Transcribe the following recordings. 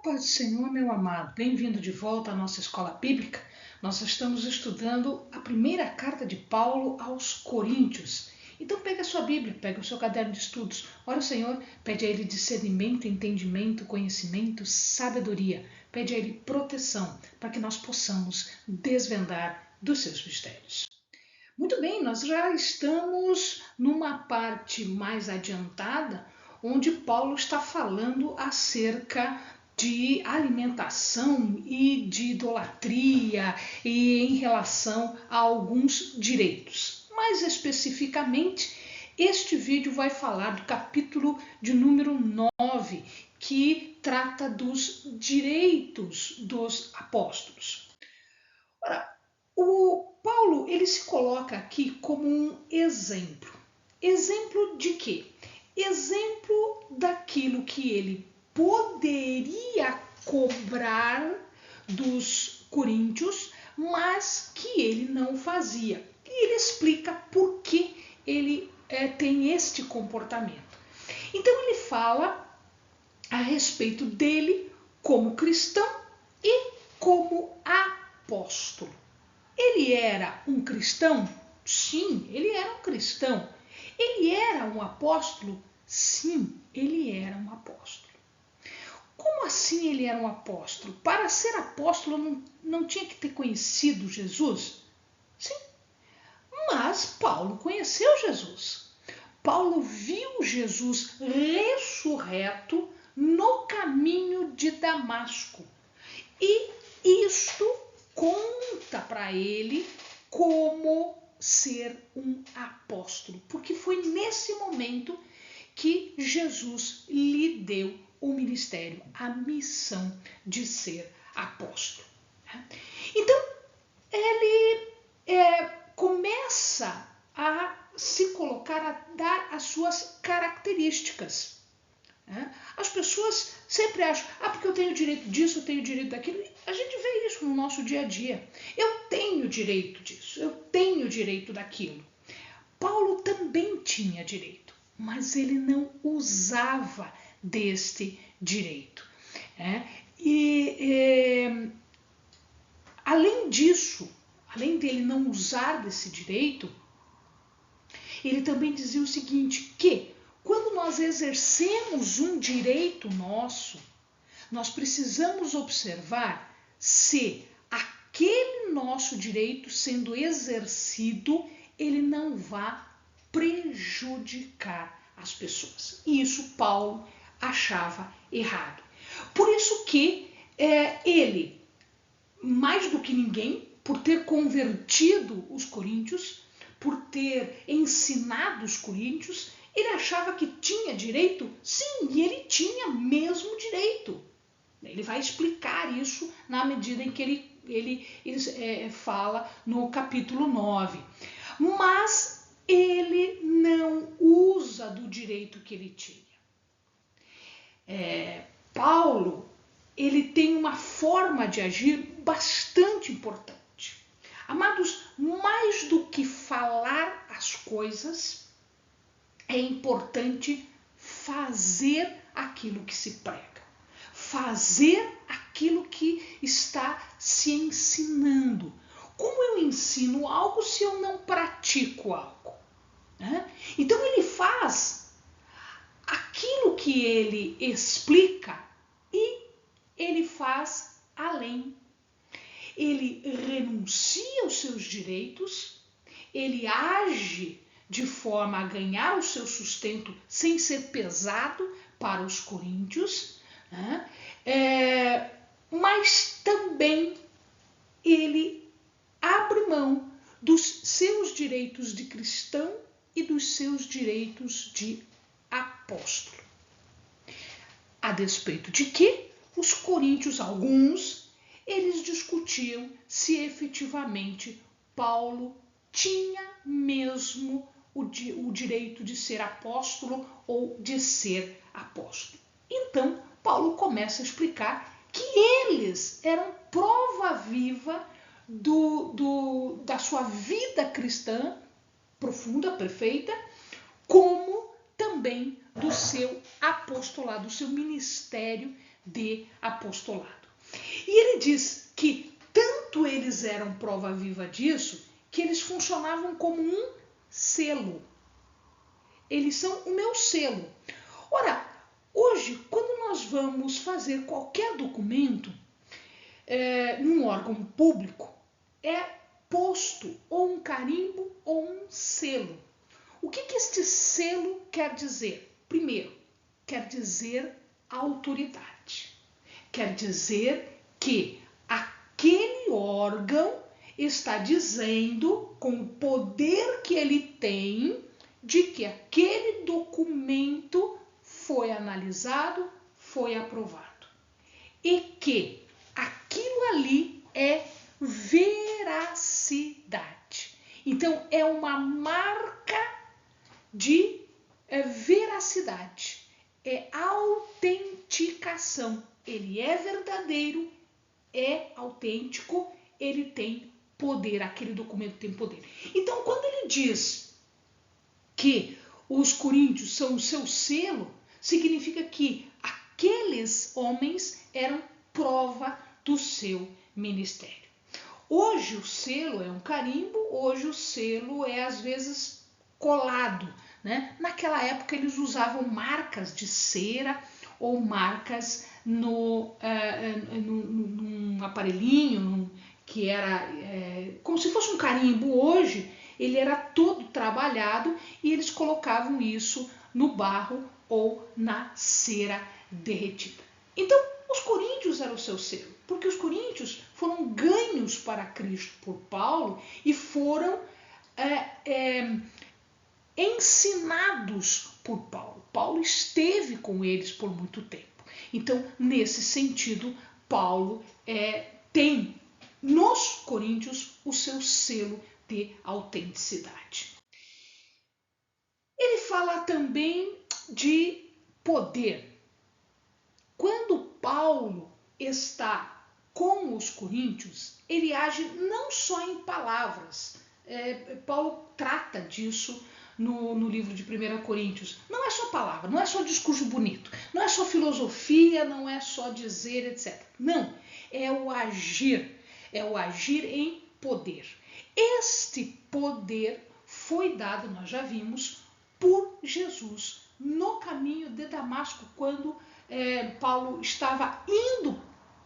Paz do Senhor, meu amado, bem-vindo de volta à nossa escola bíblica. Nós estamos estudando a primeira carta de Paulo aos Coríntios. Então pega a sua Bíblia, pega o seu caderno de estudos, ora o Senhor, pede a Ele discernimento, entendimento, conhecimento, sabedoria, pede a Ele proteção, para que nós possamos desvendar dos seus mistérios. Muito bem, nós já estamos numa parte mais adiantada, onde Paulo está falando acerca de alimentação e de idolatria e em relação a alguns direitos. Mais especificamente, este vídeo vai falar do capítulo de número 9, que trata dos direitos dos apóstolos. Ora, o Paulo ele se coloca aqui como um exemplo. Exemplo de quê? Exemplo daquilo que ele poderia cobrar dos coríntios, mas que ele não fazia. E ele explica por que ele tem este comportamento. Então ele fala a respeito dele como cristão e como apóstolo. Ele era um cristão? Sim, ele era um cristão. Ele era um apóstolo? Sim, ele era um apóstolo. Como assim ele era um apóstolo? Para ser apóstolo não tinha que ter conhecido Jesus? Sim, mas Paulo conheceu Jesus. Paulo viu Jesus ressurreto no caminho de Damasco. E isto conta para ele como ser um apóstolo, porque foi nesse momento que Jesus lhe deu o ministério, a missão de ser apóstolo. Então, ele começa a se colocar, a dar as suas características. As pessoas sempre acham, porque eu tenho direito disso, eu tenho direito daquilo. A gente vê isso no nosso dia a dia. Eu tenho direito disso, eu tenho direito daquilo. Paulo também tinha direito, mas ele não usava deste direito. Além disso, além dele não usar desse direito, ele também dizia o seguinte, que quando nós exercemos um direito nosso, nós precisamos observar se aquele nosso direito sendo exercido, ele não vai prejudicar as pessoas. E isso Paulo achava errado. Por isso que ele, mais do que ninguém, por ter convertido os coríntios, por ter ensinado os coríntios, ele achava que tinha direito? Sim, e ele tinha mesmo direito. Ele vai explicar isso na medida em que ele fala no capítulo 9. Mas ele não usa do direito que ele tinha. Paulo, ele tem uma forma de agir bastante importante. Amados, mais do que falar as coisas, é importante fazer aquilo que se prega. Fazer aquilo que está se ensinando. Como eu ensino algo se eu não pratico algo? Então ele faz aquilo que ele explica e ele faz além. Ele renuncia aos seus direitos, ele age de forma a ganhar o seu sustento sem ser pesado para os coríntios, mas também ele abre mão dos seus direitos de cristão e dos seus direitos de apóstolo. A despeito de que os coríntios, alguns, eles discutiam se efetivamente Paulo tinha mesmo o direito de ser apóstolo ou de ser apóstolo. Então, Paulo começa a explicar que eles eram prova viva da sua vida cristã, profunda, perfeita, como também do seu apostolado, do seu ministério de apostolado. E ele diz que tanto eles eram prova viva disso, que eles funcionavam como um selo. Eles são o meu selo. Ora, hoje, quando nós vamos fazer qualquer documento num órgão público, é posto ou um carimbo ou um selo. O que este selo quer dizer? Primeiro, quer dizer autoridade. Quer dizer que aquele órgão está dizendo, com o poder que ele tem, de que aquele documento foi analisado, foi aprovado. E que aquilo ali é veracidade. Então, é uma marca de veracidade, é autenticação. Ele é verdadeiro, é autêntico, ele tem poder, aquele documento tem poder. Então, quando ele diz que os coríntios são o seu selo, significa que aqueles homens eram prova do seu ministério. Hoje o selo é um carimbo, hoje o selo é às vezes colado, né? Naquela época eles usavam marcas de cera ou marcas num aparelhinho que era como se fosse um carimbo. Hoje ele era todo trabalhado e eles colocavam isso no barro ou na cera derretida. Então, os coríntios eram o seu selo, porque os coríntios foram ganhos para Cristo por Paulo e foram ensinados por Paulo. Paulo esteve com eles por muito tempo. Então, nesse sentido, Paulo tem nos coríntios o seu selo de autenticidade. Ele fala também de poder. Quando Paulo está com os coríntios, ele age não só em palavras. Paulo trata disso no livro de 1 Coríntios. Não é só palavra, não é só discurso bonito, não é só filosofia, não é só dizer, etc. Não, é o agir em poder. Este poder foi dado, nós já vimos, por Jesus no caminho de Damasco, quando Paulo estava indo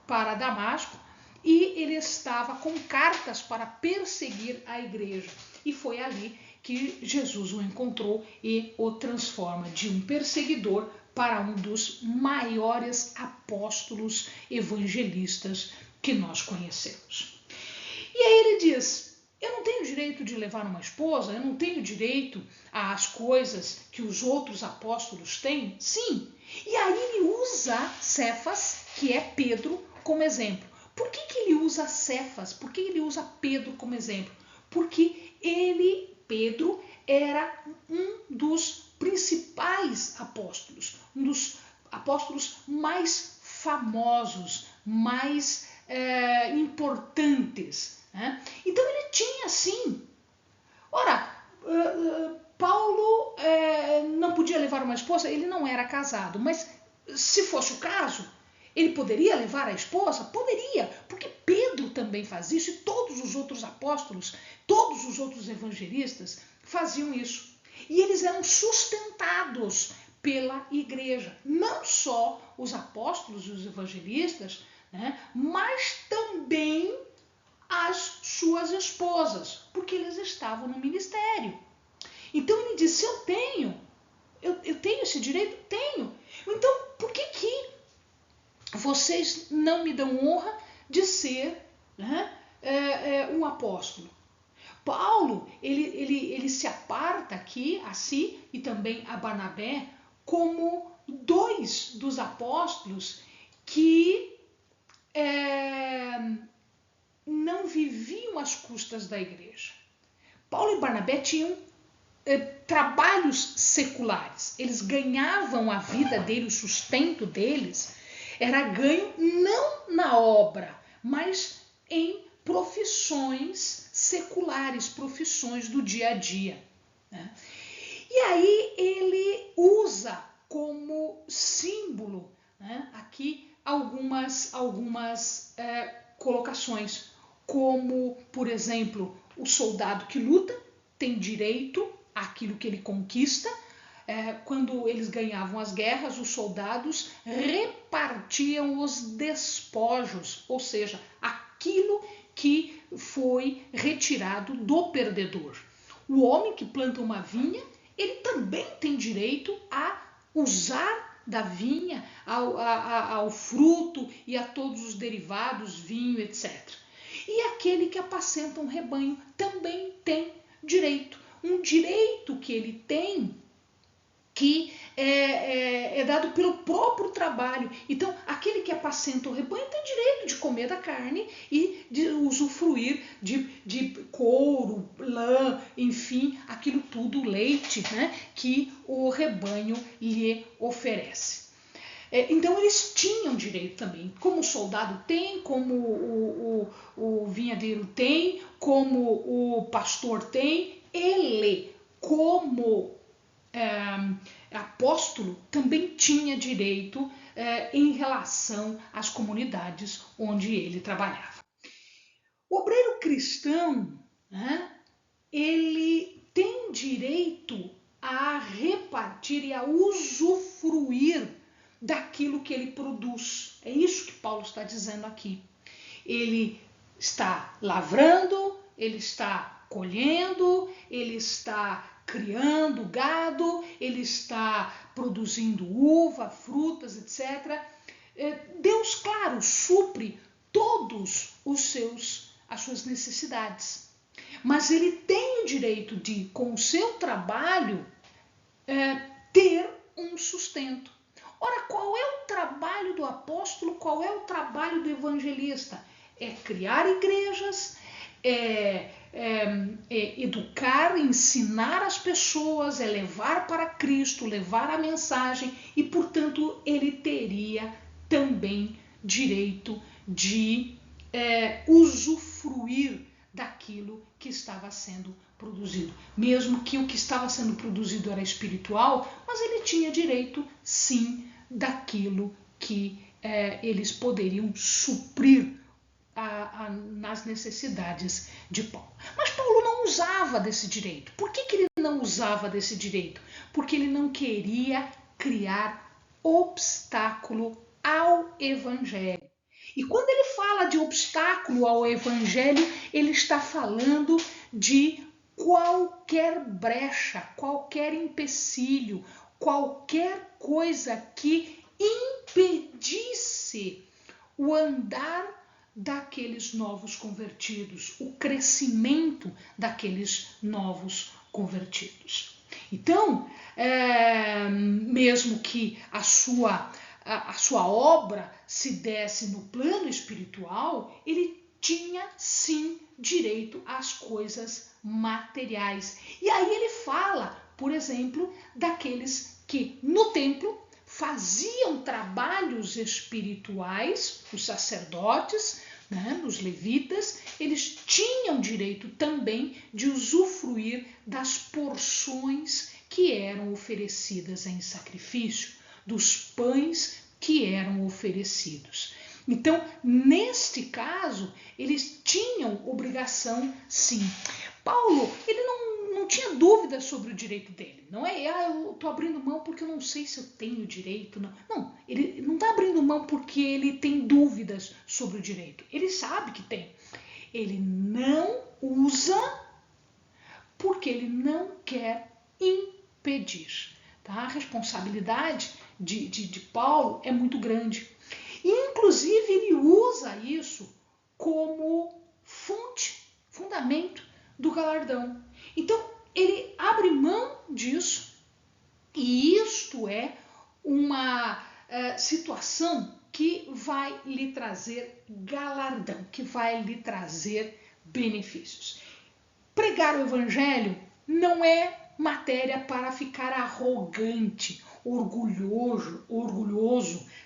para Damasco e ele estava com cartas para perseguir a igreja. E foi ali que Jesus o encontrou e o transforma de um perseguidor para um dos maiores apóstolos evangelistas que nós conhecemos. E aí ele diz: eu não tenho direito de levar uma esposa, eu não tenho direito às coisas que os outros apóstolos têm? Sim. E aí ele usa Cefas, que é Pedro, como exemplo. Por que ele usa Cefas? Por que ele usa Pedro como exemplo? Porque Pedro, era um dos principais apóstolos, um dos apóstolos mais famosos, mais importantes. Né? Então ele tinha sim. Ora, Paulo não podia levar uma esposa, ele não era casado, mas se fosse o caso, ele poderia levar a esposa? Poderia, porque Pedro também faz isso e todos os outros apóstolos, todos os outros evangelistas faziam isso. E eles eram sustentados pela igreja, não só os apóstolos e os evangelistas, né, mas também as suas esposas, porque eles estavam no ministério. Então ele disse: eu tenho esse direito? Tenho. Então por que vocês não me dão honra de ser, né, um apóstolo? Paulo, ele se aparta aqui a si e também a Barnabé como dois dos apóstolos que não viviam às custas da igreja. Paulo e Barnabé tinham trabalhos seculares. Eles ganhavam a vida deles, o sustento deles era ganho não na obra, mas em profissões seculares, profissões do dia a dia. Né? E aí ele usa como símbolo, né, aqui algumas colocações, como, por exemplo, o soldado que luta tem direito àquilo que ele conquista. Quando eles ganhavam as guerras, os soldados repartiam os despojos, ou seja, aquilo que foi retirado do perdedor. O homem que planta uma vinha, ele também tem direito a usar da vinha, ao fruto e a todos os derivados, vinho, etc. E aquele que apacenta um rebanho também tem direito. Um direito que ele tem que é dado pelo próprio trabalho. Então, aquele que apacenta o rebanho tem direito de comer da carne e de usufruir de couro, lã, enfim, aquilo tudo, leite, né, que o rebanho lhe oferece. Então, eles tinham direito também, como o soldado tem, como o vinhadeiro tem, como o pastor tem. Ele, como apóstolo, também tinha direito em relação às comunidades onde ele trabalhava. O obreiro cristão, né, ele tem direito a repartir e a usufruir daquilo que ele produz. É isso que Paulo está dizendo aqui. Ele está lavrando, ele está colhendo, ele está criando gado, ele está produzindo uva, frutas, etc. Deus, claro, supre todos as suas necessidades. Mas ele tem o direito de, com o seu trabalho, ter um sustento. Ora, qual é o trabalho do apóstolo? Qual é o trabalho do evangelista? É criar igrejas, educar, ensinar as pessoas, é levar para Cristo, levar a mensagem, e, portanto, ele teria também direito de usufruir daquilo que estava sendo produzido. Mesmo que o que estava sendo produzido era espiritual, mas ele tinha direito, sim, daquilo que eles poderiam suprir nas necessidades de Paulo. Mas Paulo não usava desse direito. Por que ele não usava desse direito? Porque ele não queria criar obstáculo ao evangelho. E quando ele fala de obstáculo ao evangelho, ele está falando de qualquer brecha, qualquer empecilho, qualquer coisa que impedisse o andar daqueles novos convertidos, o crescimento daqueles novos convertidos. Então, mesmo que a sua obra se desse no plano espiritual, ele tinha sim direito às coisas materiais. E aí ele fala, por exemplo, daqueles que no templo faziam trabalhos espirituais, os sacerdotes, né, os levitas, eles tinham direito também de usufruir das porções que eram oferecidas em sacrifício, dos pães que eram oferecidos. Então, neste caso, eles tinham obrigação, sim. Paulo, ele não tinha dúvida sobre o direito dele. Não é, eu estou abrindo mão porque eu não sei se eu tenho direito. Não, ele não está abrindo mão porque ele tem dúvidas sobre o direito. Ele sabe que tem. Ele não usa porque ele não quer impedir. Tá? A responsabilidade de Paulo é muito grande. E, inclusive, ele usa isso como fundamento do galardão. Então, ele abre mão disso, e isto é uma situação que vai lhe trazer galardão, que vai lhe trazer benefícios. Pregar o evangelho não é matéria para ficar arrogante, orgulhoso,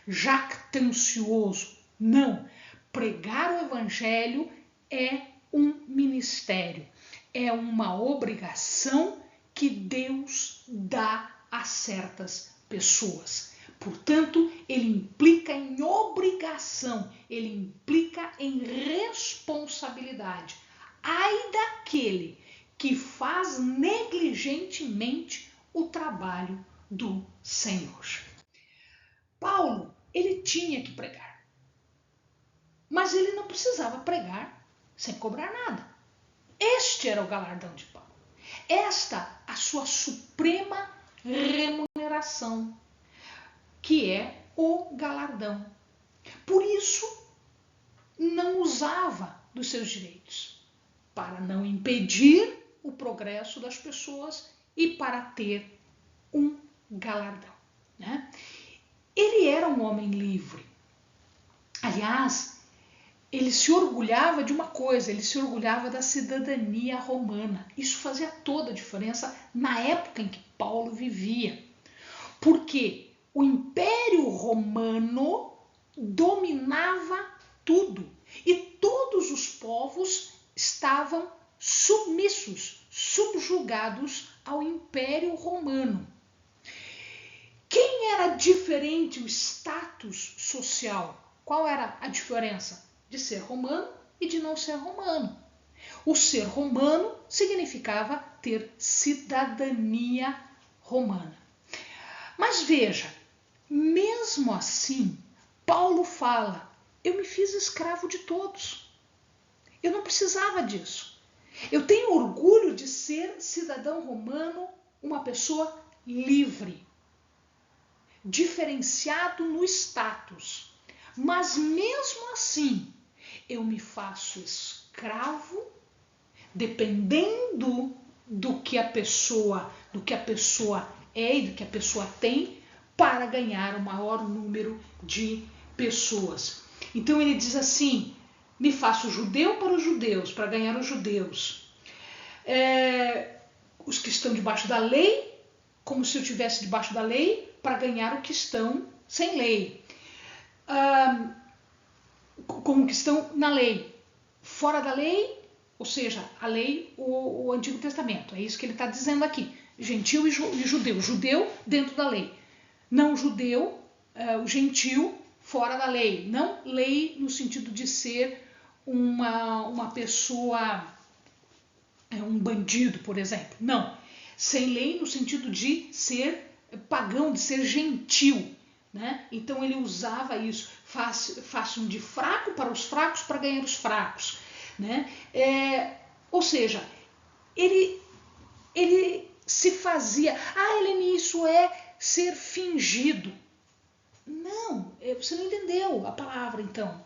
jactancioso. Não. Pregar o evangelho é um ministério, é uma obrigação que Deus dá a certas pessoas. Portanto, ele implica em obrigação, ele implica em responsabilidade. Ai daquele que faz negligentemente o trabalho do Senhor. Paulo, ele tinha que pregar, mas ele não precisava pregar sem cobrar nada. Este era o galardão de Paulo. Esta a sua suprema remuneração, que é o galardão. Por isso, não usava dos seus direitos, para não impedir o progresso das pessoas e para ter um galardão, né? Ele era um homem livre. Aliás, ele se orgulhava de uma coisa, ele se orgulhava da cidadania romana. Isso fazia toda a diferença na época em que Paulo vivia. Porque o Império Romano dominava tudo e todos os povos estavam submissos, subjugados ao Império Romano. Quem era diferente o status social? Qual era a diferença de ser romano e de não ser romano? O ser romano significava ter cidadania romana. Mas veja, mesmo assim, Paulo fala: eu me fiz escravo de todos. Eu não precisava disso. Eu tenho orgulho de ser cidadão romano, uma pessoa livre, diferenciado no status. Mas mesmo assim, eu me faço escravo, dependendo do que a pessoa é e do que a pessoa tem, para ganhar o maior número de pessoas. Então ele diz assim: me faço judeu para os judeus, para ganhar os judeus. Os que estão debaixo da lei, como se eu estivesse debaixo da lei, para ganhar o que estão sem lei. Como que estão na lei. Fora da lei, ou seja, a lei, o Antigo Testamento. É isso que ele está dizendo aqui. Gentil e judeu. Judeu dentro da lei. Não judeu, o gentil fora da lei. Não lei no sentido de ser uma pessoa, um bandido, por exemplo. Não. Sem lei no sentido de ser pagão, de ser gentil. Né? Então ele usava isso. Façam de fraco para os fracos para ganhar os fracos. Né? Ou seja, ele se fazia... Helene, isso é ser fingido. Não, você não entendeu a palavra, então.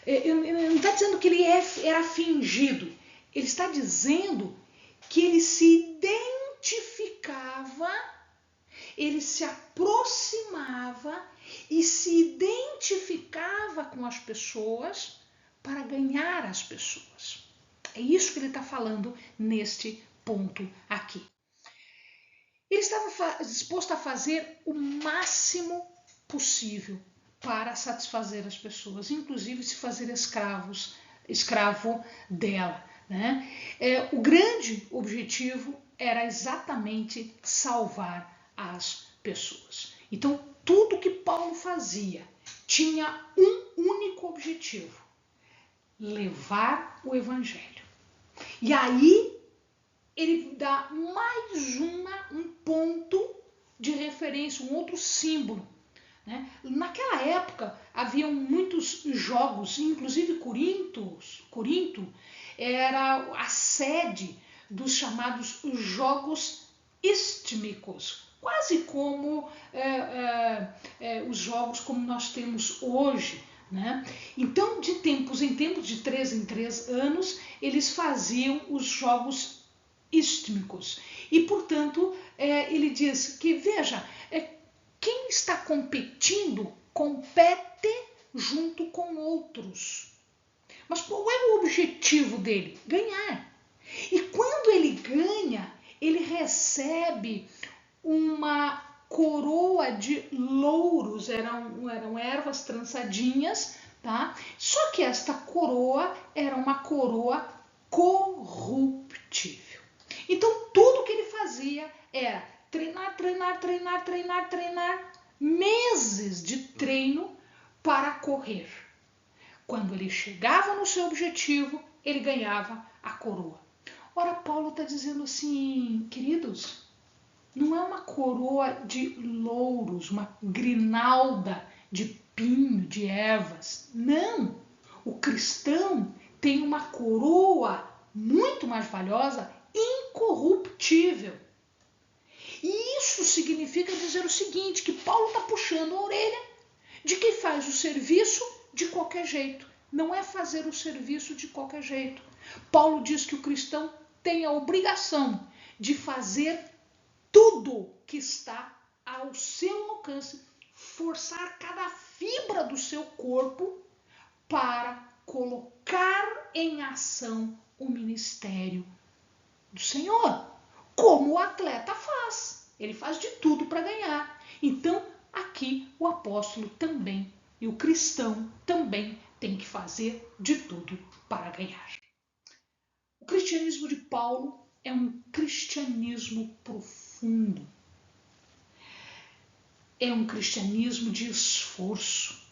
Ele não está dizendo que ele era fingido. Ele está dizendo que ele se identificava, ele se aproximava e se identificava com as pessoas para ganhar as pessoas. É isso que ele está falando neste ponto aqui. Ele estava disposto a fazer o máximo possível para satisfazer as pessoas, inclusive se fazer escravo dela. Né? O grande objetivo era exatamente salvar as pessoas. Então, tudo que Paulo fazia tinha um único objetivo: levar o evangelho. E aí ele dá mais um ponto de referência, um outro símbolo. Né? Naquela época haviam muitos jogos, inclusive Corinto era a sede dos chamados jogos istmicos, quase como os jogos como nós temos hoje. Né? Então, de tempos em tempos, de 3 em 3 anos, eles faziam os jogos istmicos. E, portanto, ele diz que, veja, quem está competindo, compete junto com outros. Mas qual é o objetivo dele? Ganhar. E quando ele ganha, ele recebe uma coroa de louros, eram ervas trançadinhas, tá? Só que esta coroa era uma coroa corruptível. Então tudo que ele fazia era treinar, meses de treino para correr. Quando ele chegava no seu objetivo, ele ganhava a coroa. Ora, Paulo está dizendo assim, queridos, não é uma coroa de louros, uma grinalda de pinho, de ervas. Não! O cristão tem uma coroa muito mais valiosa, incorruptível. E isso significa dizer o seguinte, que Paulo está puxando a orelha de quem faz o serviço de qualquer jeito. Não é fazer o serviço de qualquer jeito. Paulo diz que o cristão tem a obrigação de fazer tudo que está ao seu alcance, forçar cada fibra do seu corpo para colocar em ação o ministério do Senhor, como o atleta faz. Ele faz de tudo para ganhar. Então, aqui o apóstolo também e o cristão também tem que fazer de tudo para ganhar. O cristianismo de Paulo é um cristianismo profundo. É um cristianismo de esforço.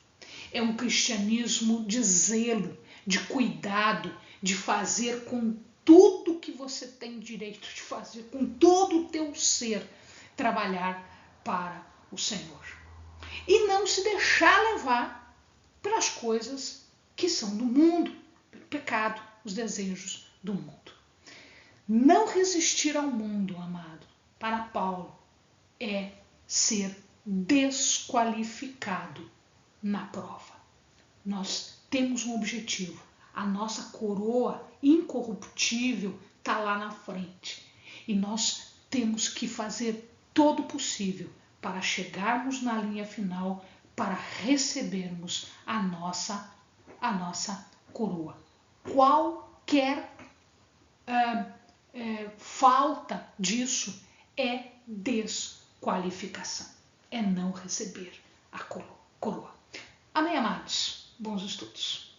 É um cristianismo de zelo, de cuidado, de fazer com tudo que você tem direito de fazer, com todo o teu ser, trabalhar para o Senhor. E não se deixar levar pelas coisas que são do mundo, pelo pecado, os desejos do mundo. Não resistir ao mundo, amado, para Paulo, é ser desqualificado na prova. Nós temos um objetivo. A nossa coroa incorruptível está lá na frente. E nós temos que fazer todo o possível para chegarmos na linha final, para recebermos a nossa coroa. Qualquer falta disso é desqualificação. É não receber a coroa. Amém, amados? Bons estudos.